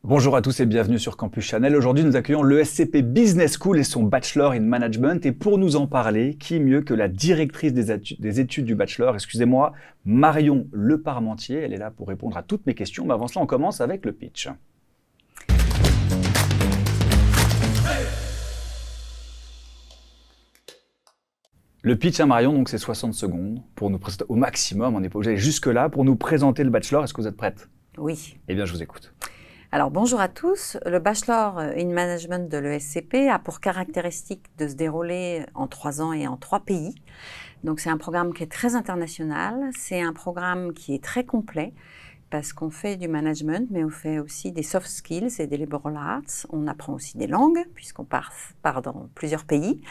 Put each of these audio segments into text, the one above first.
Bonjour à tous et bienvenue sur Campus Channel. Aujourd'hui, nous accueillons l'ESCP Business School et son Bachelor in Management. Et pour nous en parler, qui mieux que la directrice des études du Bachelor, excusez-moi, Marion Leparmentier. Elle est là pour répondre à toutes mes questions. Mais avant cela, on commence avec le pitch. Le pitch à Marion, donc c'est 60 secondes pour nous présenter au maximum. On n'est pas obligé d'aller jusque-là pour nous présenter le Bachelor. Est-ce que vous êtes prête? Oui. Eh bien, je vous écoute. Alors, bonjour à tous. Le Bachelor in Management de l'ESCP a pour caractéristique de se dérouler en 3 ans et en 3 pays. Donc, c'est un programme qui est très international. C'est un programme qui est très complet parce qu'on fait du management, mais on fait aussi des soft skills et des liberal arts. On apprend aussi des langues puisqu'on part dans plusieurs pays.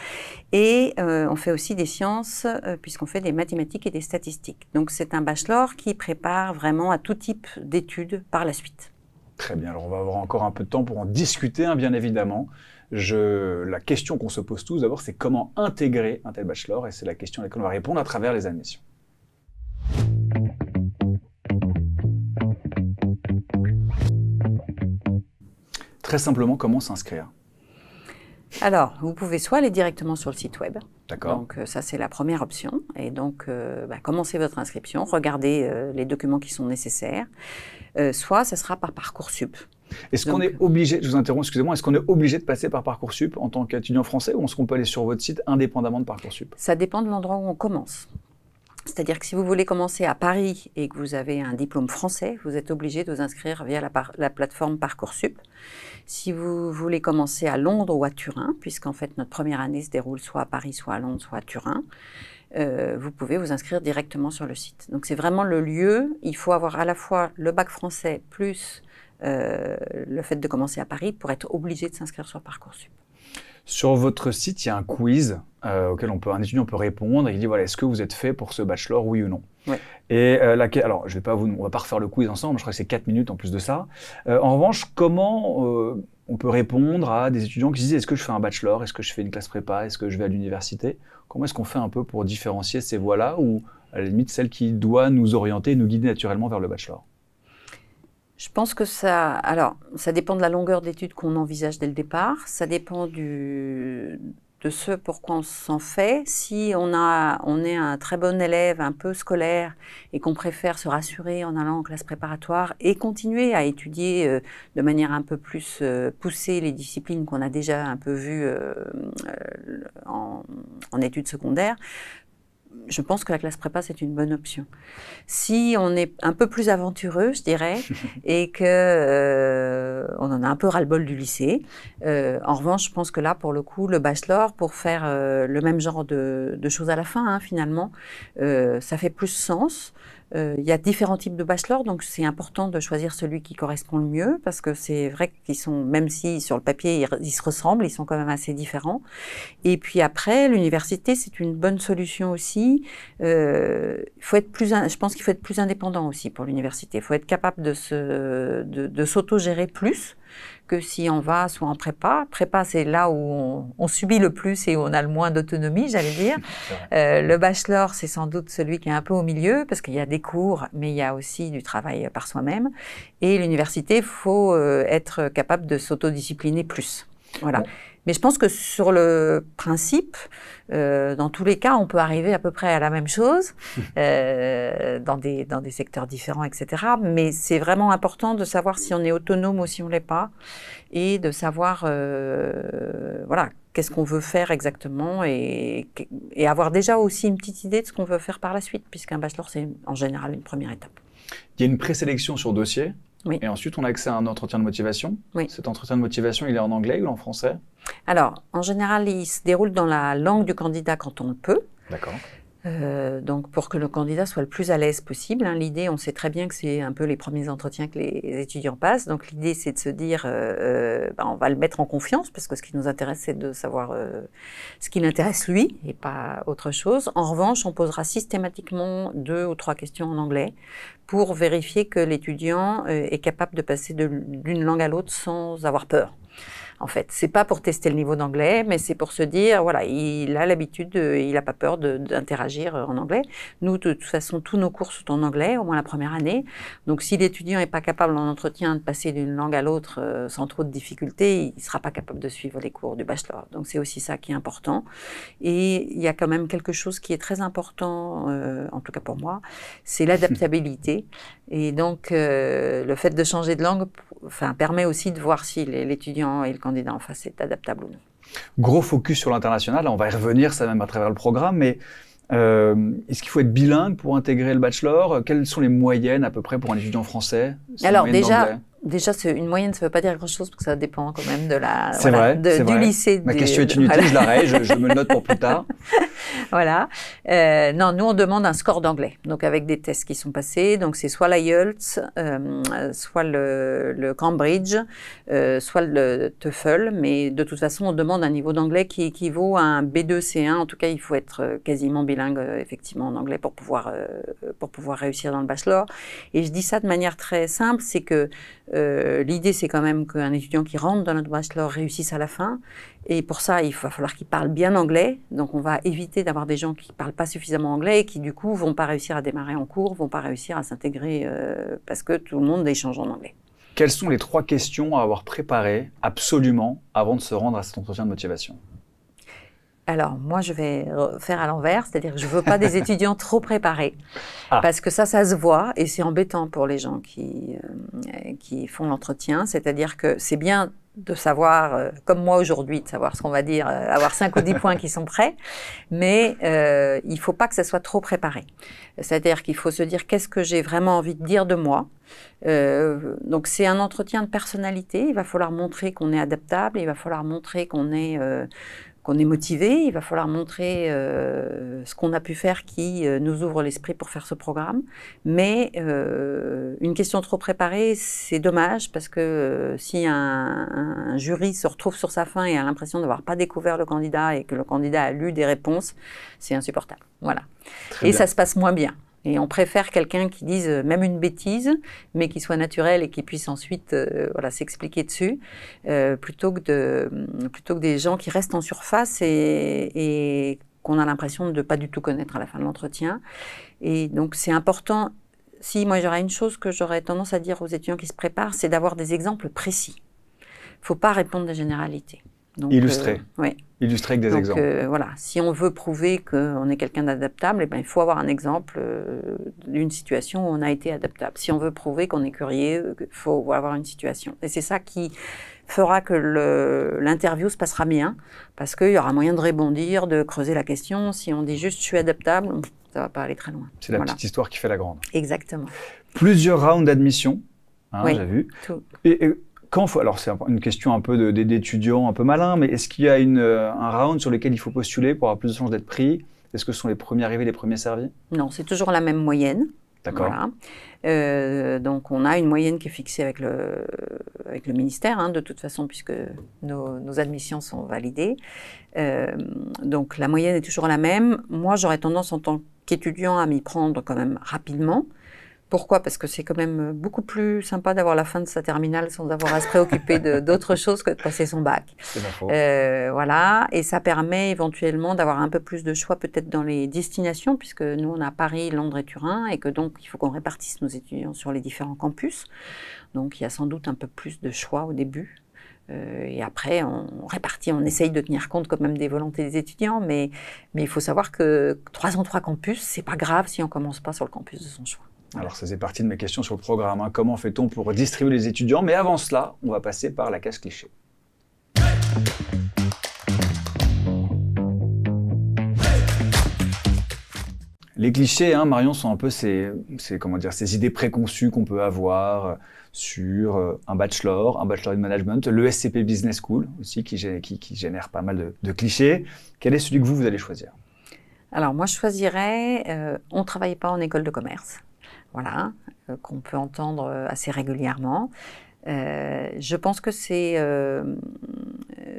Et on fait aussi des sciences puisqu'on fait des mathématiques et des statistiques. Donc, c'est un Bachelor qui prépare vraiment à tout type d'études par la suite. Très bien, alors on va avoir encore un peu de temps pour en discuter, hein, bien évidemment. La question qu'on se pose tous d'abord, c'est comment intégrer un tel bachelor, et c'est la question à laquelle on va répondre à travers les admissions. Très simplement, comment s'inscrire? Alors, vous pouvez soit aller directement sur le site web. D'accord. Donc, ça, c'est la première option. Et donc, commencez votre inscription, regardez les documents qui sont nécessaires. Soit, ça sera par Parcoursup. Est-ce qu'on est obligé, je vous interromps, excusez-moi, est-ce qu'on est obligé de passer par Parcoursup en tant qu'étudiant français ou est-ce qu'on peut aller sur votre site indépendamment de Parcoursup? Ça dépend de l'endroit où on commence. C'est-à-dire que si vous voulez commencer à Paris et que vous avez un diplôme français, vous êtes obligé de vous inscrire via la plateforme Parcoursup. Si vous voulez commencer à Londres ou à Turin, puisqu'en fait notre première année se déroule soit à Paris, soit à Londres, soit à Turin, vous pouvez vous inscrire directement sur le site. Donc c'est vraiment le lieu. Il faut avoir à la fois le bac français plus le fait de commencer à Paris pour être obligé de s'inscrire sur Parcoursup. Sur votre site, il y a un quiz auquel un étudiant peut répondre. Il dit voilà, est-ce que vous êtes fait pour ce bachelor, oui ou non? Ouais. Et alors, on va pas refaire le quiz ensemble. Je crois que c'est 4 minutes en plus de ça. En revanche, comment on peut répondre à des étudiants qui se disent est-ce que je fais un bachelor, est-ce que je fais une classe prépa, est-ce que je vais à l'université? Comment est-ce qu'on fait un peu pour différencier ces voies-là ou à la limite celle qui doit nous orienter, nous guider naturellement vers le bachelor? Je pense que ça dépend de la longueur d'études qu'on envisage dès le départ. Ça dépend de ce pourquoi on s'en fait. Si on est un très bon élève, un peu scolaire, et qu'on préfère se rassurer en allant en classe préparatoire et continuer à étudier de manière un peu plus poussée les disciplines qu'on a déjà un peu vues en études secondaires, je pense que la classe prépa, c'est une bonne option. Si on est un peu plus aventureux, je dirais, et que on en a un peu ras-le-bol du lycée, en revanche, je pense que là, pour le coup, le bachelor, pour faire le même genre de choses à la fin, hein, finalement, ça fait plus sens. Il y a différents types de bachelor, donc c'est important de choisir celui qui correspond le mieux, parce que c'est vrai qu'ils sont, même si sur le papier ils se ressemblent, ils sont quand même assez différents. Et puis après, l'université, c'est une bonne solution aussi. Je pense qu'il faut être plus indépendant aussi pour l'université. Il faut être capable de s'auto-gérer plus que si on va soit en prépa. Prépa, c'est là où on subit le plus et où on a le moins d'autonomie, j'allais dire. Le bachelor, c'est sans doute celui qui est un peu au milieu, parce qu'il y a des cours, mais il y a aussi du travail par soi-même. Et l'université, il faut être capable de s'autodiscipliner plus. Voilà. Bon. Mais je pense que sur le principe, dans tous les cas, on peut arriver à peu près à la même chose, dans des secteurs différents, etc. Mais c'est vraiment important de savoir si on est autonome ou si on ne l'est pas, et de savoir, voilà, qu'est-ce qu'on veut faire exactement, et avoir déjà aussi une petite idée de ce qu'on veut faire par la suite, puisqu'un bachelor, c'est en général une première étape. Il y a une présélection sur dossier. Oui. Et ensuite, on a accès à un entretien de motivation. Oui. Cet entretien de motivation, il est en anglais ou en français? Alors, en général, il se déroule dans la langue du candidat quand on le peut. D'accord. Donc, pour que le candidat soit le plus à l'aise possible, hein, l'idée, on sait très bien que c'est un peu les premiers entretiens que les étudiants passent. Donc, l'idée, c'est de se dire, on va le mettre en confiance, parce que ce qui nous intéresse, c'est de savoir ce qui l'intéresse lui, et pas autre chose. En revanche, on posera systématiquement 2 ou 3 questions en anglais pour vérifier que l'étudiant est capable de passer d'une langue à l'autre sans avoir peur. en fait. C'est pas pour tester le niveau d'anglais, mais c'est pour se dire, voilà, il a l'habitude, il n'a pas peur d'interagir en anglais. Nous, de toute façon, tous nos cours sont en anglais, au moins la première année. Donc, si l'étudiant n'est pas capable en entretien de passer d'une langue à l'autre sans trop de difficultés, il ne sera pas capable de suivre les cours du bachelor. Donc, c'est aussi ça qui est important. Et il y a quand même quelque chose qui est très important, en tout cas pour moi, c'est l'adaptabilité. Et donc, le fait de changer de langue permet aussi de voir si l'étudiant et le candidat en face est adaptable ou non. Gros focus sur l'international, on va y revenir, ça même à travers le programme, mais est-ce qu'il faut être bilingue pour intégrer le bachelor? Quelles sont les moyennes à peu près pour un étudiant français? Alors déjà une moyenne, ça ne veut pas dire grand-chose, parce que ça dépend quand même de du lycée. Ma question est inutile, je l'arrête, je me le note pour plus tard. Voilà. Non, nous, on demande un score d'anglais, donc avec des tests qui sont passés. Donc, c'est soit l'IELTS, soit le Cambridge, soit le TOEFL. Mais de toute façon, on demande un niveau d'anglais qui équivaut à un B2, C1. En tout cas, il faut être quasiment bilingue, effectivement, en anglais pour pouvoir réussir dans le bachelor. Et je dis ça de manière très simple, c'est que l'idée, c'est quand même qu'un étudiant qui rentre dans notre bachelor réussisse à la fin. Et pour ça, il va falloir qu'il parle bien anglais. Donc, on va éviter d'avoir des gens qui ne parlent pas suffisamment anglais et qui, du coup, ne vont pas réussir à démarrer en cours, ne vont pas réussir à s'intégrer parce que tout le monde échange en anglais. Quelles sont les 3 questions à avoir préparées absolument avant de se rendre à cet entretien de motivation? Alors, moi, je vais faire à l'envers, c'est-à-dire que je ne veux pas des étudiants trop préparés, parce que ça se voit, et c'est embêtant pour les gens qui font l'entretien, c'est-à-dire que c'est bien de savoir, comme moi aujourd'hui, de savoir ce qu'on va dire, avoir 5 ou 10 points qui sont prêts, mais il ne faut pas que ça soit trop préparé. C'est-à-dire qu'il faut se dire qu'est-ce que j'ai vraiment envie de dire de moi. Donc c'est un entretien de personnalité, il va falloir montrer qu'on est adaptable, il va falloir montrer qu'on est motivé, il va falloir montrer ce qu'on a pu faire qui nous ouvre l'esprit pour faire ce programme. Mais une question trop préparée, c'est dommage parce que si un jury se retrouve sur sa faim et a l'impression d'avoir pas découvert le candidat et que le candidat a lu des réponses, c'est insupportable. Voilà. Et ça se passe moins bien. Et on préfère quelqu'un qui dise même une bêtise, mais qui soit naturel et qui puisse ensuite s'expliquer dessus, plutôt que des gens qui restent en surface et qu'on a l'impression de ne pas du tout connaître à la fin de l'entretien. Et donc c'est important. Si moi j'aurais une chose que j'aurais tendance à dire aux étudiants qui se préparent, c'est d'avoir des exemples précis. Il ne faut pas répondre des généralités. Donc, illustrer. Ouais. Illustrer avec des exemples. Voilà, si on veut prouver qu'on est quelqu'un d'adaptable, il faut avoir un exemple d'une situation où on a été adaptable. Si on veut prouver qu'on est curieux, il faut avoir une situation. Et c'est ça qui fera que l'interview se passera bien, parce qu'il y aura moyen de rebondir, de creuser la question. Si on dit juste « je suis adaptable », ça ne va pas aller très loin. C'est la petite histoire qui fait la grande. Exactement. Plusieurs rounds d'admission, oui, j'ai vu. Tout. Alors c'est une question un peu d'étudiants un peu malin, mais est-ce qu'il y a un round sur lequel il faut postuler pour avoir plus de chances d'être pris? Est-ce que ce sont les premiers arrivés, les premiers servis? Non, c'est toujours la même moyenne. D'accord. Voilà. Donc on a une moyenne qui est fixée avec le ministère, de toute façon, puisque nos admissions sont validées. Donc la moyenne est toujours la même. Moi, j'aurais tendance en tant qu'étudiant à m'y prendre quand même rapidement. Pourquoi? Parce que c'est quand même beaucoup plus sympa d'avoir la fin de sa terminale sans avoir à se préoccuper d'autre chose que de passer son bac. C'est pas faux. Voilà, et ça permet éventuellement d'avoir un peu plus de choix peut-être dans les destinations, puisque nous on a Paris, Londres et Turin, et que donc il faut qu'on répartisse nos étudiants sur les différents campus. Donc il y a sans doute un peu plus de choix au début. Et après, on répartit, on essaye de tenir compte quand même des volontés des étudiants, mais il faut savoir que 3 ans, 3 campus, c'est pas grave si on commence pas sur le campus de son choix. Alors, ça faisait partie de mes questions sur le programme. Comment fait-on pour distribuer les étudiants? Mais avant cela, on va passer par la case cliché. Les clichés, Marion, sont un peu ces idées préconçues qu'on peut avoir sur un bachelor in management, le SCP Business School aussi, qui génère pas mal de clichés. Quel est celui que vous allez choisir? Alors, moi, je choisirais on ne travaille pas en école de commerce. Voilà, qu'on peut entendre assez régulièrement. Je pense que c'est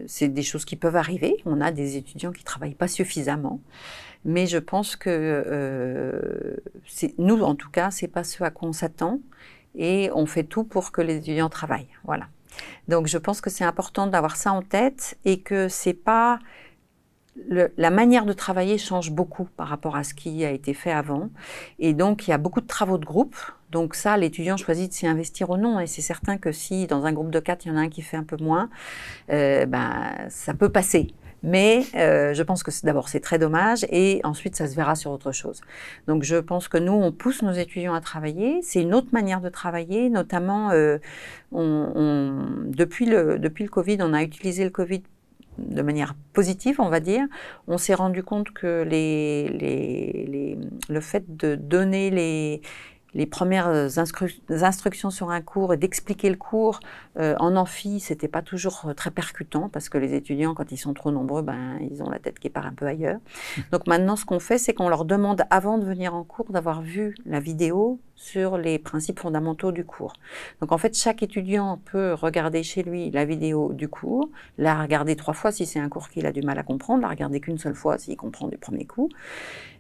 des choses qui peuvent arriver. On a des étudiants qui ne travaillent pas suffisamment. Mais je pense que nous, en tout cas, ce n'est pas ce à quoi on s'attend. Et on fait tout pour que les étudiants travaillent. Voilà. Donc je pense que c'est important d'avoir ça en tête et que c'est pas la manière de travailler change beaucoup par rapport à ce qui a été fait avant. Et donc, il y a beaucoup de travaux de groupe. Donc ça, l'étudiant choisit de s'y investir ou non. Et c'est certain que si, dans un groupe de 4, il y en a un qui fait un peu moins, ça peut passer. Mais je pense que d'abord, c'est très dommage. Et ensuite, ça se verra sur autre chose. Donc, je pense que nous, on pousse nos étudiants à travailler. C'est une autre manière de travailler. Notamment, depuis le Covid, on a utilisé le Covid de manière positive, on va dire. On s'est rendu compte que le fait de donner les premières instructions sur un cours et d'expliquer le cours en amphi, c'était pas toujours très percutant parce que les étudiants, quand ils sont trop nombreux, ils ont la tête qui part un peu ailleurs. Donc maintenant, ce qu'on fait, c'est qu'on leur demande, avant de venir en cours, d'avoir vu la vidéo sur les principes fondamentaux du cours. Donc en fait, chaque étudiant peut regarder chez lui la vidéo du cours, la regarder 3 fois si c'est un cours qu'il a du mal à comprendre, la regarder qu'une seule fois s'il comprend du premier coup.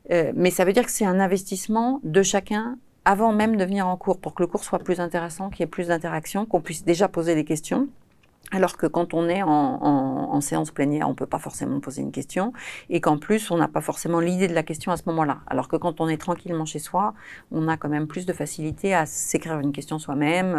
Mais ça veut dire que c'est un investissement de chacun avant même de venir en cours, pour que le cours soit plus intéressant, qu'il y ait plus d'interaction, qu'on puisse déjà poser des questions. Alors que quand on est en séance plénière, on ne peut pas forcément poser une question et qu'en plus, on n'a pas forcément l'idée de la question à ce moment-là. Alors que quand on est tranquillement chez soi, on a quand même plus de facilité à s'écrire une question soi-même.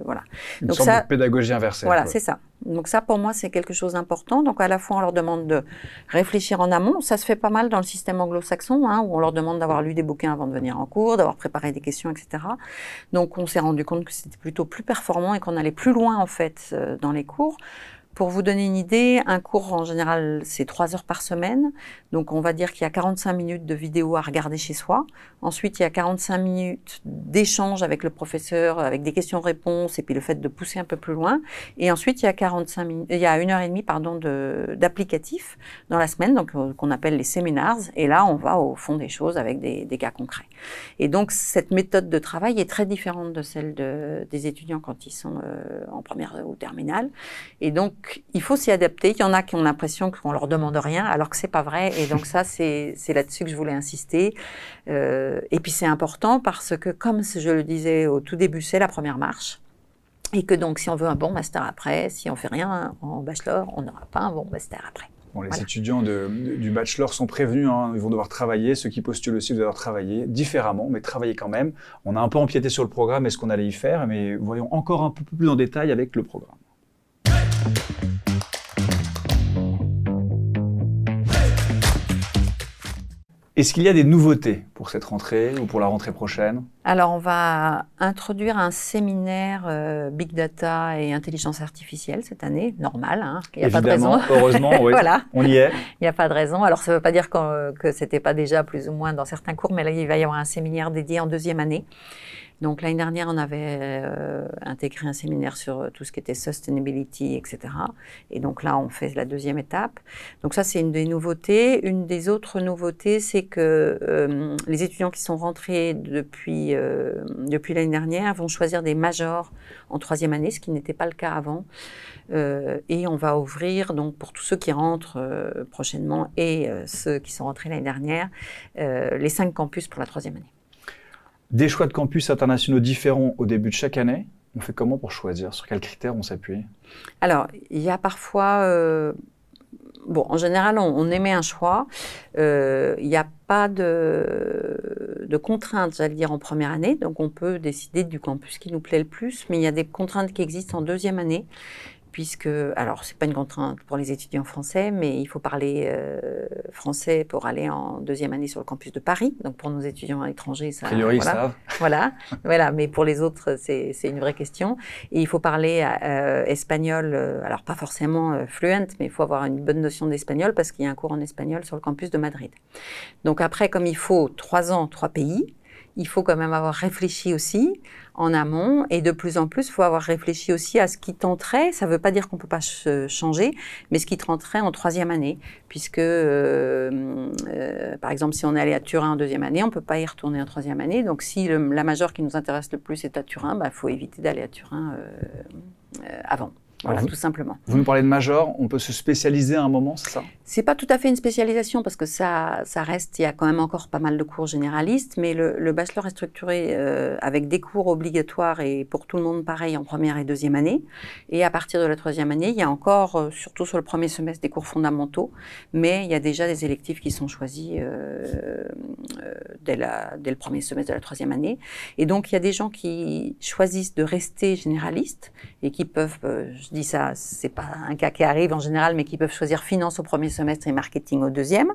Voilà. Une sorte de pédagogie inversée. Voilà, c'est ça. Donc ça, pour moi, c'est quelque chose d'important. Donc à la fois, on leur demande de réfléchir en amont. Ça se fait pas mal dans le système anglo-saxon, où on leur demande d'avoir lu des bouquins avant de venir en cours, d'avoir préparé des questions, etc. Donc on s'est rendu compte que c'était plutôt plus performant et qu'on allait plus loin, en fait, dans les cours. Pour vous donner une idée, un cours, en général, c'est 3 heures par semaine. Donc, on va dire qu'il y a 45 minutes de vidéo à regarder chez soi. Ensuite, il y a 45 minutes d'échange avec le professeur, avec des questions-réponses, et puis le fait de pousser un peu plus loin. Et ensuite, il y a 1h30, d'applicatifs dans la semaine, donc qu'on appelle les seminars. Et là, on va au fond des choses avec des cas concrets. Et donc, cette méthode de travail est très différente de celle des étudiants quand ils sont en première ou terminale. Et donc, il faut s'y adapter. Il y en a qui ont l'impression qu'on leur demande rien, alors que c'est pas vrai. Et donc ça, c'est là-dessus que je voulais insister. Et puis c'est important parce que, comme je le disais au tout début, c'est la première marche. Et que donc, si on veut un bon master après, si on fait rien en bachelor, on n'aura pas un bon master après. Bon, les étudiants du bachelor sont prévenus, ils vont devoir travailler. Ceux qui postulent aussi vont devoir travailler différemment, mais travailler quand même. On a un peu empiété sur le programme et ce qu'on allait y faire, mais voyons encore un peu plus en détail avec le programme. Est-ce qu'il y a des nouveautés pour cette rentrée ou pour la rentrée prochaine? Alors, on va introduire un séminaire Big Data et Intelligence Artificielle cette année, normal, il n'y a pas de raison. Heureusement, oui, voilà. On y est. Il n'y a pas de raison. Alors, ça ne veut pas dire que ce n'était pas déjà plus ou moins dans certains cours, mais là, il va y avoir un séminaire dédié en 2e année. Donc l'année dernière, on avait intégré un séminaire sur tout ce qui était sustainability, etc. Et donc là, on fait la 2e étape. Donc ça, c'est une des nouveautés. Une des autres nouveautés, c'est que les étudiants qui sont rentrés depuis l'année dernière vont choisir des majors en 3e année, ce qui n'était pas le cas avant. Et on va ouvrir, donc pour tous ceux qui rentrent prochainement et ceux qui sont rentrés l'année dernière, les 5 campus pour la 3e année. Des choix de campus internationaux différents au début de chaque année. On fait comment pour choisir? Sur quels critères on s'appuie? Alors, il y a parfois... en général, on émet un choix. Il n'y a pas de contraintes, j'allais dire, en première année. Donc, on peut décider du campus qui nous plaît le plus. Mais il y a des contraintes qui existent en 2e année. Puisque, alors, c'est pas une contrainte pour les étudiants français, mais il faut parler français pour aller en 2e année sur le campus de Paris. Donc, pour nos étudiants étrangers, ça... A priori, ils savent. Voilà, mais pour les autres, c'est une vraie question. Et il faut parler espagnol, alors pas forcément fluent, mais il faut avoir une bonne notion d'espagnol parce qu'il y a un cours en espagnol sur le campus de Madrid. Donc après, comme il faut 3 ans, 3 pays, il faut quand même avoir réfléchi aussi en amont et de plus en plus, il faut avoir réfléchi aussi à ce qui tenterait. Ça ne veut pas dire qu'on ne peut pas changer, mais ce qui tenterait en 3e année, puisque par exemple, si on est allé à Turin en 2e année, on ne peut pas y retourner en 3e année. Donc si la majeure qui nous intéresse le plus est à Turin, il faut éviter d'aller à Turin avant. Voilà, tout simplement. Vous nous parlez de major, on peut se spécialiser à un moment, c'est ça? C'est pas tout à fait une spécialisation parce que ça reste, il y a quand même encore pas mal de cours généralistes, mais le bachelor est structuré avec des cours obligatoires et pour tout le monde pareil en première et deuxième année. Et à partir de la troisième année, il y a encore, surtout sur le premier semestre, des cours fondamentaux, mais il y a déjà des électifs qui sont choisis dès le premier semestre de la troisième année. Et donc il y a des gens qui choisissent de rester généralistes et qui peuvent, je dis ça, c'est pas un cas qui arrive en général, mais qui peuvent choisir finance au premier semestre et marketing au deuxième,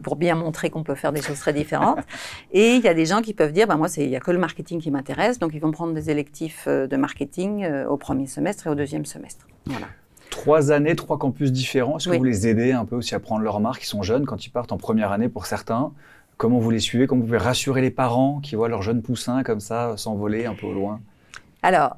pour bien montrer qu'on peut faire des choses très différentes. Et il y a des gens qui peuvent dire, moi, il n'y a que le marketing qui m'intéresse, donc ils vont prendre des électifs de marketing au premier semestre et au deuxième semestre. Voilà. 3 années, 3 campus différents. Est-ce que vous les aidez un peu aussi à prendre leur marque? Ils sont jeunes quand ils partent en première année pour certains. Comment vous les suivez? Comment vous pouvez rassurer les parents qui voient leurs jeunes poussins comme ça s'envoler un peu au loin? Alors,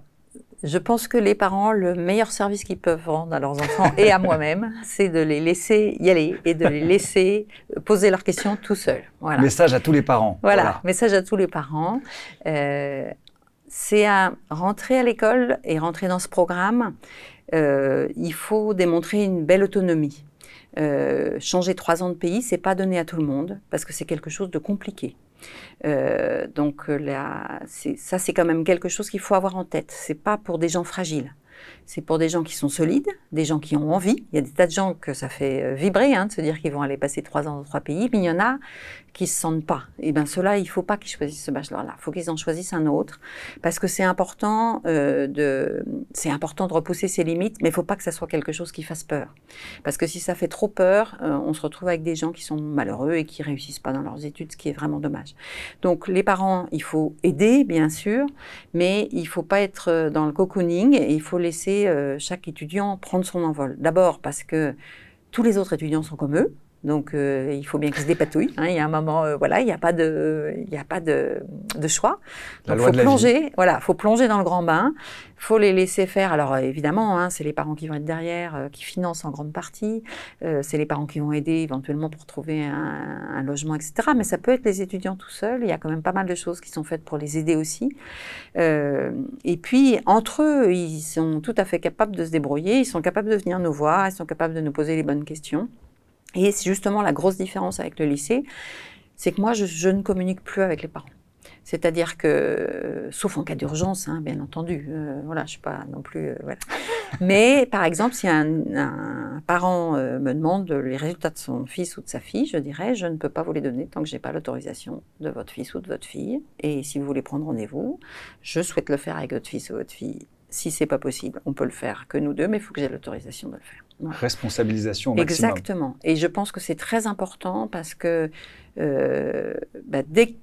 je pense que les parents, le meilleur service qu'ils peuvent rendre à leurs enfants et à moi-même, c'est de les laisser y aller et de les laisser poser leurs questions tout seuls. Voilà. Message à tous les parents. Voilà. Message à tous les parents. C'est à rentrer à l'école et rentrer dans ce programme. Il faut démontrer une belle autonomie. Changer 3 ans de pays, c'est pas donné à tout le monde parce que c'est quelque chose de compliqué. Donc là, ça c'est quand même quelque chose qu'il faut avoir en tête. C'est pas pour des gens fragiles. C'est pour des gens qui sont solides, des gens qui ont envie. Il y a des tas de gens que ça fait vibrer de se dire qu'ils vont aller passer 3 ans dans 3 pays, mais il y en a qui se sentent pas. Et bien ceux-là, il faut pas qu'ils choisissent ce bachelor-là. Il faut qu'ils en choisissent un autre, parce que c'est important de repousser ses limites, mais il faut pas que ça soit quelque chose qui fasse peur. Parce que si ça fait trop peur, on se retrouve avec des gens qui sont malheureux et qui réussissent pas dans leurs études, ce qui est vraiment dommage. Donc les parents, il faut aider, bien sûr, mais il faut pas être dans le cocooning et il faut laisser chaque étudiant prendre son envol. D'abord parce que tous les autres étudiants sont comme eux. Donc, il faut bien qu'ils se dépatouillent. Il y a un moment, il n'y a pas de choix. La loi de la vie. Faut plonger dans le grand bain. Faut les laisser faire. Alors, évidemment, c'est les parents qui vont être derrière, qui financent en grande partie. C'est les parents qui vont aider éventuellement pour trouver un logement, etc. Mais ça peut être les étudiants tout seuls. Il y a quand même pas mal de choses qui sont faites pour les aider aussi. Et puis, entre eux, ils sont tout à fait capables de se débrouiller. Ils sont capables de venir nous voir. Ils sont capables de nous poser les bonnes questions. Et c'est justement la grosse différence avec le lycée, c'est que moi, je ne communique plus avec les parents. C'est-à-dire que, sauf en cas d'urgence, bien entendu, je suis pas non plus... Mais, par exemple, si un parent me demande les résultats de son fils ou de sa fille, je dirais, je ne peux pas vous les donner tant que je n'ai pas l'autorisation de votre fils ou de votre fille. Et si vous voulez prendre rendez-vous, je souhaite le faire avec votre fils ou votre fille. Si c'est pas possible, on peut le faire que nous deux, mais il faut que j'ai l'autorisation de le faire. Voilà. Responsabilisation au maximum. Exactement. Et je pense que c'est très important parce que dès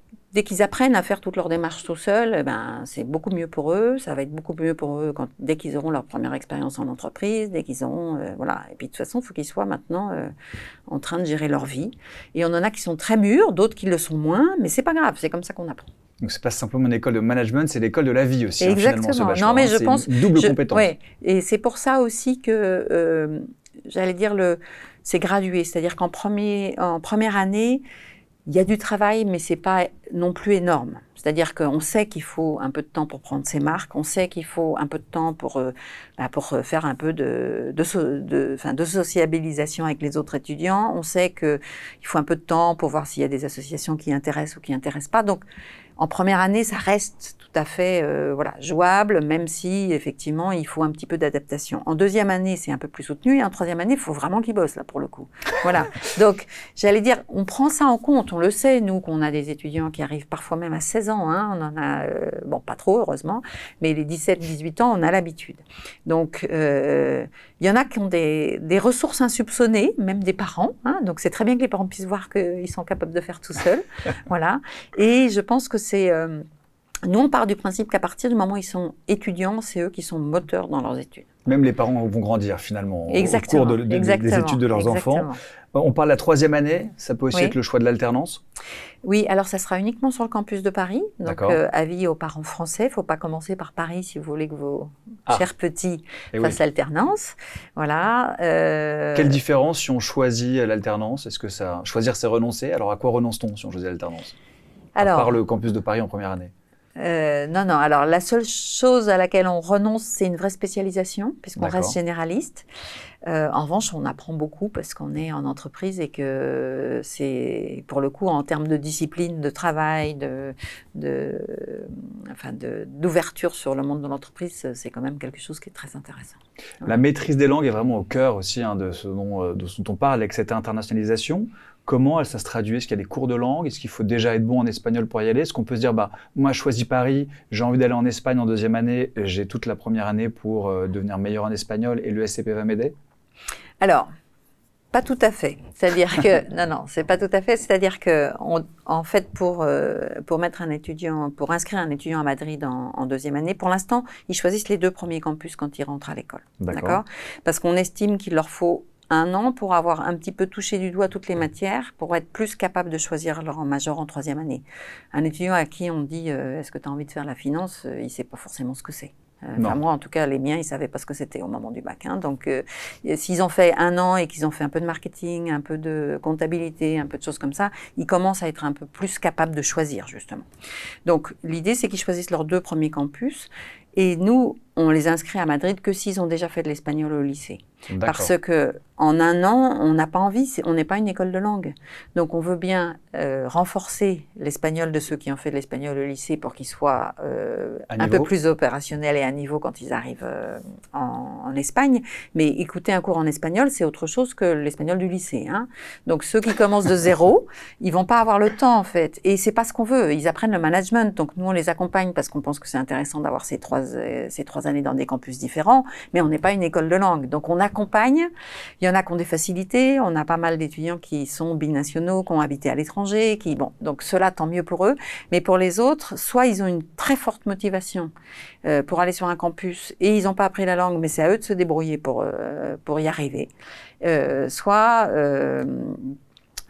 qu'ils apprennent à faire toutes leurs démarches tout seuls, c'est beaucoup mieux pour eux. Ça va être beaucoup mieux pour eux dès qu'ils auront leur première expérience en entreprise, dès qu'ils auront... Et puis de toute façon, il faut qu'ils soient maintenant en train de gérer leur vie. Et on en a qui sont très mûrs, d'autres qui le sont moins, mais c'est pas grave, c'est comme ça qu'on apprend. Donc c'est pas simplement une école de management, c'est l'école de la vie aussi. Exactement. Finalement, ce bachelor, non, mais je pense une double compétence. Ouais. Et c'est pour ça aussi que j'allais dire c'est gradué, c'est-à-dire qu'en première année, il y a du travail, mais c'est pas non plus énorme. C'est-à-dire qu'on sait qu'il faut un peu de temps pour prendre ses marques, on sait qu'il faut un peu de temps pour faire un peu de sociabilisation avec les autres étudiants, on sait qu'il faut un peu de temps pour voir s'il y a des associations qui intéressent ou qui intéressent pas. Donc, en première année, ça reste tout à fait jouable, même si, effectivement, il faut un petit peu d'adaptation. En deuxième année, c'est un peu plus soutenu, et en troisième année, il faut vraiment qu'ils bossent, là, pour le coup. Voilà. Donc, j'allais dire, on prend ça en compte. On le sait, nous, qu'on a des étudiants qui arrivent parfois même à 16 ans. On en a, pas trop, heureusement, mais les 17-18 ans, on a l'habitude. Donc, il y en a qui ont des ressources insoupçonnées, même des parents. Donc, c'est très bien que les parents puissent voir qu'ils sont capables de faire tout seuls. Voilà. Et je pense que nous, on part du principe qu'à partir du moment où ils sont étudiants, c'est eux qui sont moteurs dans leurs études. Même les parents vont grandir finalement exactement, au cours des études de leurs enfants. On parle de la troisième année, ça peut aussi être le choix de l'alternance? Oui, alors ça sera uniquement sur le campus de Paris. Donc, avis aux parents français, il ne faut pas commencer par Paris si vous voulez que vos chers petits fassent l'alternance. Voilà. Quelle différence si on choisit l'alternance? Est-ce que choisir c'est renoncer? Alors à quoi renonce-t-on si on choisit l'alternance? À part le campus de Paris en première année. Non, non. Alors, la seule chose à laquelle on renonce, c'est une vraie spécialisation, puisqu'on reste généraliste. En revanche, on apprend beaucoup parce qu'on est en entreprise et que c'est, pour le coup, en termes de discipline, de travail, d'ouverture sur le monde de l'entreprise, c'est quand même quelque chose qui est très intéressant. La maîtrise des langues est vraiment au cœur aussi de ce dont on parle avec cette internationalisation. Comment ça se traduit? Est-ce qu'il y a des cours de langue? Est-ce qu'il faut déjà être bon en espagnol pour y aller? Est-ce qu'on peut se dire, moi, je choisis Paris, j'ai envie d'aller en Espagne en deuxième année, j'ai toute la première année pour devenir meilleur en espagnol et le SCP va m'aider? Alors, pas tout à fait. C'est-à-dire que, non, c'est pas tout à fait. C'est-à-dire que, en fait, pour inscrire un étudiant à Madrid en deuxième année, pour l'instant, ils choisissent les 2 premiers campus quand ils rentrent à l'école. D'accord? Parce qu'on estime qu'il leur faut 1 an pour avoir un petit peu touché du doigt toutes les matières, pour être plus capable de choisir leur major en 3e année. Un étudiant à qui on dit est-ce que tu as envie de faire la finance, il ne sait pas forcément ce que c'est. Moi, en tout cas, les miens, ils ne savaient pas ce que c'était au moment du bac. Donc, s'ils ont fait 1 an et qu'ils ont fait un peu de marketing, un peu de comptabilité, un peu de choses comme ça, ils commencent à être un peu plus capables de choisir, justement. Donc, l'idée, c'est qu'ils choisissent leurs 2 premiers campus. Et nous, on les inscrit à Madrid que s'ils ont déjà fait de l'espagnol au lycée. Parce que en 1 an, on n'a pas envie, on n'est pas une école de langue. Donc on veut bien renforcer l'espagnol de ceux qui ont fait de l'espagnol au lycée pour qu'ils soient un peu plus opérationnels et à niveau quand ils arrivent en Espagne. Mais écouter un cours en espagnol, c'est autre chose que l'espagnol du lycée. Donc ceux qui commencent de 0, ils vont pas avoir le temps en fait. Et c'est pas ce qu'on veut. Ils apprennent le management. Donc nous, on les accompagne parce qu'on pense que c'est intéressant d'avoir ces 3 années dans des campus différents. Mais on n'est pas une école de langue. Donc on accompagne. Il y en a qui ont des facilités. On a pas mal d'étudiants qui sont binationaux, qui ont habité à l'étranger, donc cela, tant mieux pour eux. Mais pour les autres, soit ils ont une très forte motivation pour aller sur un campus et ils n'ont pas appris la langue, mais c'est à eux de se débrouiller pour y arriver.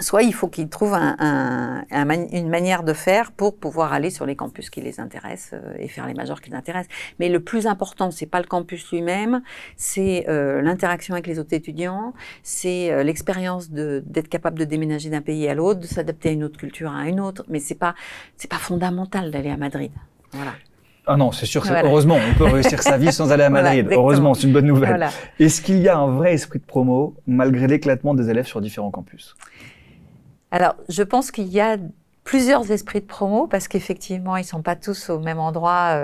Soit il faut qu'ils trouvent une manière de faire pour pouvoir aller sur les campus qui les intéressent et faire les majors qui les intéressent. Mais le plus important, c'est pas le campus lui-même, c'est l'interaction avec les autres étudiants, c'est l'expérience d'être capable de déménager d'un pays à l'autre, de s'adapter à une autre culture à une autre. Mais c'est pas fondamental d'aller à Madrid. Voilà. Ah non, c'est sûr, heureusement, on peut réussir sa vie sans aller à Madrid. Voilà, heureusement, c'est une bonne nouvelle. Voilà. Est-ce qu'il y a un vrai esprit de promo malgré l'éclatement des élèves sur différents campus? Alors, je pense qu'il y a plusieurs esprits de promo parce qu'effectivement, ils ne sont pas tous au même endroit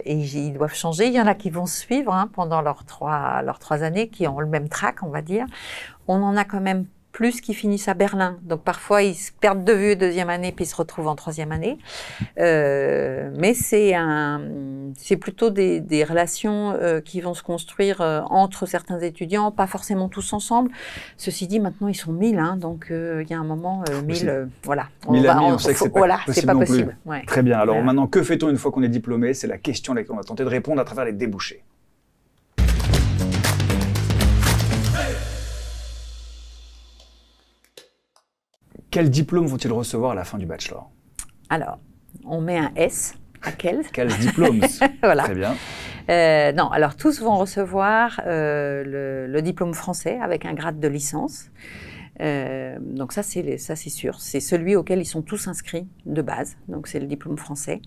et ils doivent changer. Il y en a qui vont suivre pendant leurs 3 années, qui ont le même track, on va dire. On en a quand même plus qui finissent à Berlin. Donc parfois, ils se perdent de vue 2e année puis ils se retrouvent en 3e année. Mais c'est plutôt des relations qui vont se construire entre certains étudiants, pas forcément tous ensemble. Ceci dit, maintenant, ils sont 1000, donc il y a un moment, 1000, voilà. 1000 amis, on sait que c'est pas possible. Ouais. Très bien. Alors maintenant, que fait-on une fois qu'on est diplômé? C'est la question à laquelle on va tenter de répondre à travers les débouchés. Quel diplôme vont-ils recevoir à la fin du bachelor? Alors, on met un S à quel? Quels diplômes? Voilà. Très bien. Non, alors tous vont recevoir le diplôme français avec un grade de licence. Donc ça c'est sûr. C'est celui auquel ils sont tous inscrits de base. Donc c'est le diplôme français.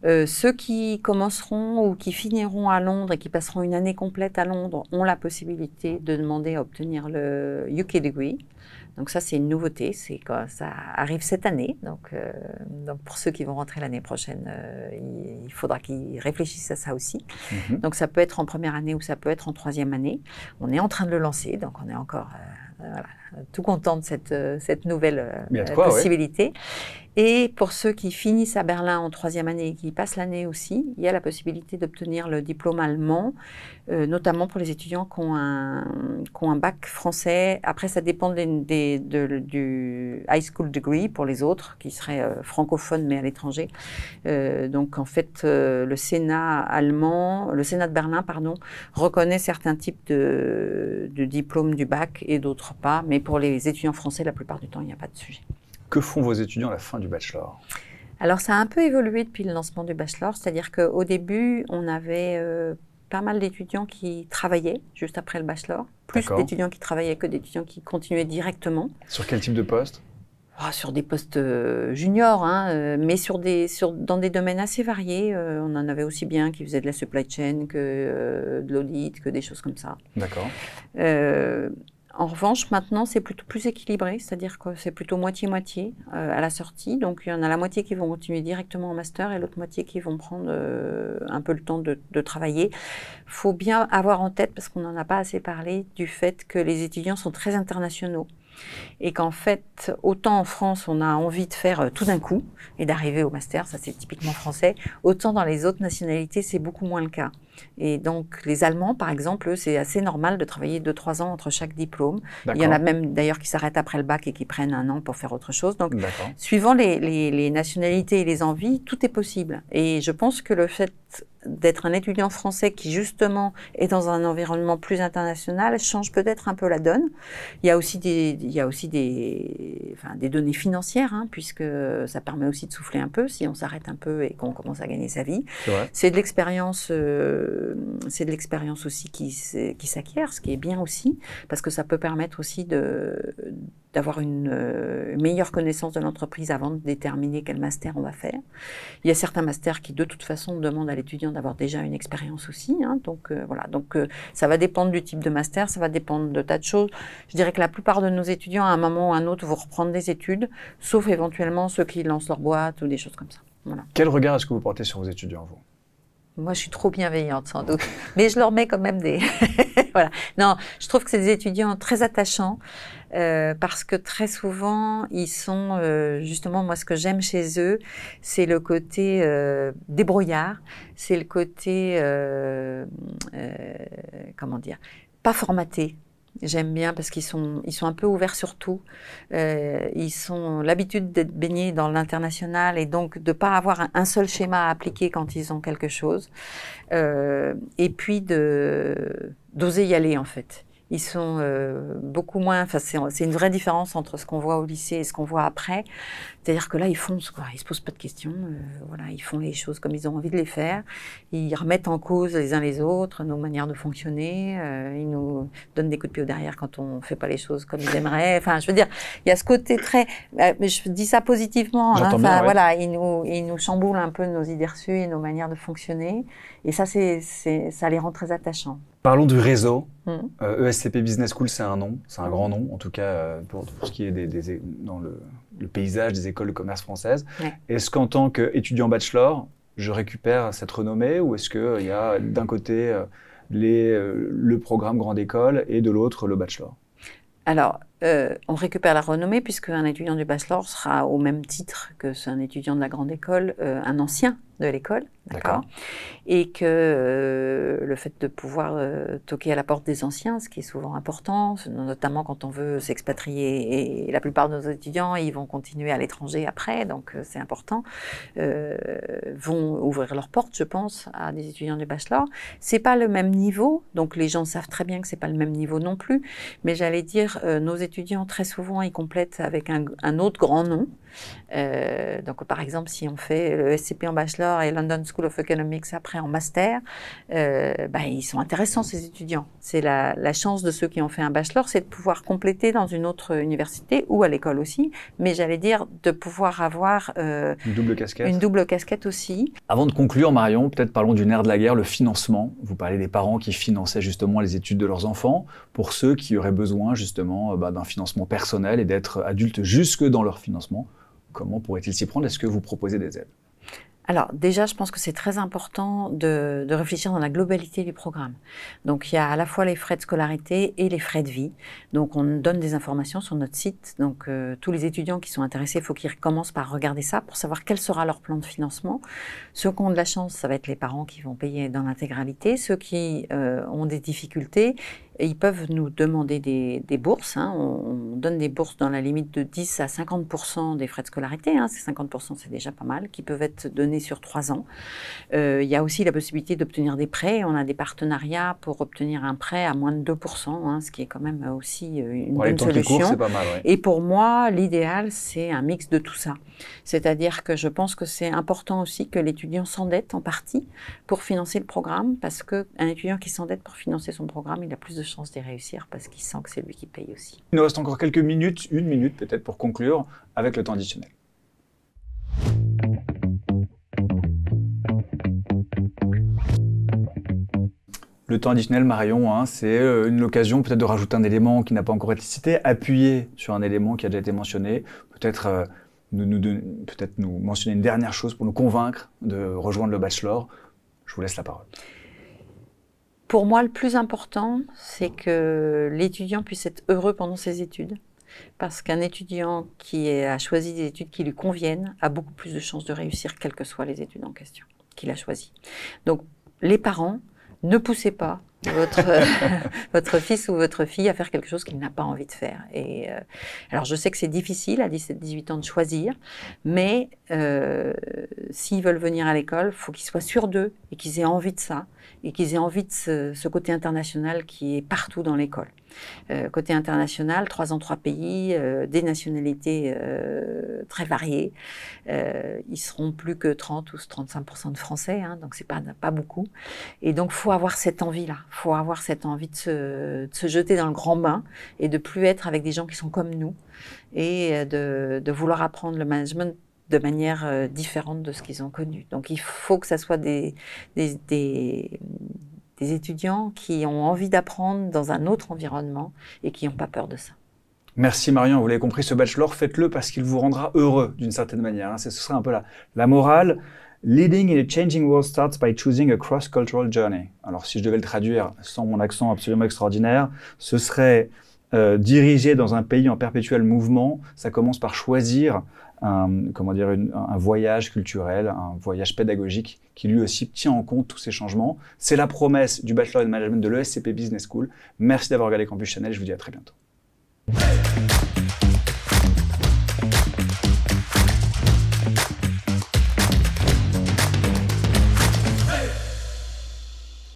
Ceux qui commenceront ou qui finiront à Londres et qui passeront une année complète à Londres ont la possibilité de demander à obtenir le UK Degree. Donc ça, c'est une nouveauté, ça arrive cette année. Donc pour ceux qui vont rentrer l'année prochaine, il faudra qu'ils réfléchissent à ça aussi. Donc ça peut être en première année ou ça peut être en 3e année. On est en train de le lancer, donc on est encore tout content de cette nouvelle possibilité. Ouais. Et pour ceux qui finissent à Berlin en 3e année et qui passent l'année aussi, il y a la possibilité d'obtenir le diplôme allemand, notamment pour les étudiants qui ont un bac français. Après, ça dépend du high school degree pour les autres, qui seraient francophones mais à l'étranger. Donc en fait, le Sénat de Berlin, reconnaît certains types de diplômes du bac et d'autres pas. Mais pour les étudiants français, la plupart du temps, il n'y a pas de sujet. Que font vos étudiants à la fin du bachelor? Alors, ça a un peu évolué depuis le lancement du bachelor. C'est-à-dire qu'au début, on avait pas mal d'étudiants qui travaillaient juste après le bachelor. Plus d'étudiants qui travaillaient que d'étudiants qui continuaient directement. Sur quel type de poste? Sur des postes juniors, hein, mais dans des domaines assez variés. On en avait aussi bien qui faisaient de la supply chain que de l'audit, que des choses comme ça. D'accord. En revanche, maintenant, c'est plutôt plus équilibré, c'est-à-dire que c'est plutôt moitié-moitié à la sortie. Donc, il y en a la moitié qui vont continuer directement en master et l'autre moitié qui vont prendre un peu le temps de travailler. Il faut bien avoir en tête, parce qu'on n'en a pas assez parlé, du fait que les étudiants sont très internationaux. Et qu'en fait, autant en France, on a envie de faire tout d'un coup et d'arriver au master, ça c'est typiquement français, autant dans les autres nationalités, c'est beaucoup moins le cas. Et donc, les Allemands, par exemple, eux, c'est assez normal de travailler 2-3 ans entre chaque diplôme. Il y en a même d'ailleurs qui s'arrêtent après le bac et qui prennent 1 an pour faire autre chose. Donc, suivant les nationalités et les envies, tout est possible. Et je pense que le fait d'être un étudiant français qui, justement, est dans un environnement plus international, change peut-être un peu la donne. Il y a aussi des données financières, hein, puisque ça permet aussi de souffler un peu si on s'arrête un peu et qu'on commence à gagner sa vie. C'est de l'expérience aussi qui s'acquiert, ce qui est bien aussi, parce que ça peut permettre aussi d'avoir une meilleure connaissance de l'entreprise avant de déterminer quel master on va faire. Il y a certains masters qui, de toute façon, demandent à l'étudiant d'avoir déjà une expérience aussi. Hein, donc, voilà. Donc, ça va dépendre du type de master, ça va dépendre de tas de choses. Je dirais que la plupart de nos étudiants, à un moment ou à un autre, vont reprendre des études, sauf éventuellement ceux qui lancent leur boîte ou des choses comme ça. Voilà. Quel regard est-ce que vous portez sur vos étudiants, vous ? Moi, je suis trop bienveillante, sans doute. Mais je leur mets quand même des... Voilà. Non, je trouve que c'est des étudiants très attachants parce que très souvent, ils sont... justement, moi, ce que j'aime chez eux, c'est le côté débrouillard, c'est le côté... comment dire ? Pas formaté. J'aime bien parce qu'ils sont un peu ouverts sur tout. Ils ont l'habitude d'être baignés dans l'international et donc de ne pas avoir un seul schéma à appliquer quand ils ont quelque chose. Et puis d'oser y aller en fait. Ils sont beaucoup moins... Enfin, c'est une vraie différence entre ce qu'on voit au lycée et ce qu'on voit après. C'est-à-dire que là, ils foncent, quoi. Ils se posent pas de questions. Voilà, ils font les choses comme ils ont envie de les faire. Ils remettent en cause les uns les autres, nos manières de fonctionner. Ils nous donnent des coups de pied au derrière quand on fait pas les choses comme ils aimeraient. Enfin, je veux dire, il y a ce côté très... mais je dis ça positivement. Hein, bien, ouais. Voilà, ils nous chamboulent un peu nos idées reçues et nos manières de fonctionner. Et ça, ça les rend très attachants. Parlons du réseau. ESCP Business School, c'est un nom, c'est un grand nom, en tout cas pour ce qui est dans le paysage des écoles de commerce françaises. Ouais. Est-ce qu'en tant qu'étudiant bachelor, je récupère cette renommée ou est-ce qu'il y a d'un côté le programme grande école et de l'autre le bachelor ? Alors, on récupère la renommée puisque un étudiant du bachelor sera au même titre que un étudiant de la grande école, un ancien de l'école, d'accord. Et que le fait de pouvoir toquer à la porte des anciens, ce qui est souvent important, notamment quand on veut s'expatrier, et la plupart de nos étudiants, ils vont continuer à l'étranger après, donc c'est important, vont ouvrir leurs portes, je pense, à des étudiants du bachelor. C'est pas le même niveau, donc les gens savent très bien que c'est pas le même niveau non plus, mais j'allais dire, nos étudiants, très souvent, ils complètent avec un autre grand nom. Donc, par exemple, si on fait le SCP en bachelor et London School of Economics après en master, ils sont intéressants, ces étudiants. C'est la chance de ceux qui ont fait un bachelor, c'est de pouvoir compléter dans une autre université ou à l'école aussi, mais j'allais dire de pouvoir avoir une double casquette. Une double casquette aussi. Avant de conclure, Marion, peut-être parlons du nerf de la guerre, le financement. Vous parlez des parents qui finançaient justement les études de leurs enfants. Pour ceux qui auraient besoin justement d'un financement personnel et d'être adultes jusque dans leur financement, comment pourraient-ils s'y prendre ? Est-ce que vous proposez des aides ? Alors déjà, je pense que c'est très important de réfléchir dans la globalité du programme. Donc il y a à la fois les frais de scolarité et les frais de vie. Donc on donne des informations sur notre site. Donc tous les étudiants qui sont intéressés, il faut qu'ils commencent par regarder ça pour savoir quel sera leur plan de financement. Ceux qui ont de la chance, ça va être les parents qui vont payer dans l'intégralité. Ceux qui ont des difficultés, ils peuvent nous demander des bourses. Hein. On donne des bourses dans la limite de 10 à 50% des frais de scolarité. Hein. Ces 50%, c'est déjà pas mal, qui peuvent être donnés sur 3 ans. Il y a aussi la possibilité d'obtenir des prêts. On a des partenariats pour obtenir un prêt à moins de 2%, hein, ce qui est quand même aussi une bonne solution. Courent, c'est pas mal, ouais. Et pour moi, l'idéal, c'est un mix de tout ça. C'est-à-dire que je pense que c'est important aussi que l'étudiant s'endette en partie pour financer le programme, parce qu'un étudiant qui s'endette pour financer son programme, il a plus de de chances d'y réussir parce qu'il sent que c'est lui qui paye aussi. Il nous reste encore quelques minutes, une minute peut-être pour conclure avec le temps additionnel. Le temps additionnel, Marion, hein, c'est une occasion peut-être de rajouter un élément qui n'a pas encore été cité, appuyer sur un élément qui a déjà été mentionné, peut-être nous mentionner une dernière chose pour nous convaincre de rejoindre le bachelor. Je vous laisse la parole. Pour moi, le plus important, c'est que l'étudiant puisse être heureux pendant ses études. Parce qu'un étudiant qui a choisi des études qui lui conviennent a beaucoup plus de chances de réussir, quelles que soient les études en question qu'il a choisies. Donc, les parents, ne poussez pas votre fils ou votre fille à faire quelque chose qu'il n'a pas envie de faire. Et, alors, je sais que c'est difficile à 17-18 ans de choisir, mais s'ils veulent venir à l'école, il faut qu'ils soient sûrs d'eux et qu'ils aient envie de ça, et qu'ils aient envie de ce côté international qui est partout dans l'école. Côté international, 3 ans, 3 pays, des nationalités très variées. Ils seront plus que 30 ou 35% de Français, hein, donc c'est pas beaucoup. Et donc, faut avoir cette envie-là. Faut avoir cette envie de se jeter dans le grand bain et de plus être avec des gens qui sont comme nous et de vouloir apprendre le management de manière différente de ce qu'ils ont connu. Donc, il faut que ça soit des étudiants qui ont envie d'apprendre dans un autre environnement et qui n'ont pas peur de ça. Merci Marion, vous l'avez compris, ce bachelor, faites-le parce qu'il vous rendra heureux d'une certaine manière. Hein. Ce sera un peu la morale. Leading in a changing world starts by choosing a cross-cultural journey. Alors si je devais le traduire sans mon accent absolument extraordinaire, ce serait diriger dans un pays en perpétuel mouvement. Ça commence par choisir un voyage culturel, un voyage pédagogique qui lui aussi tient en compte tous ces changements. C'est la promesse du Bachelor in Management de l'ESCP Business School. Merci d'avoir regardé Campus Channel, je vous dis à très bientôt.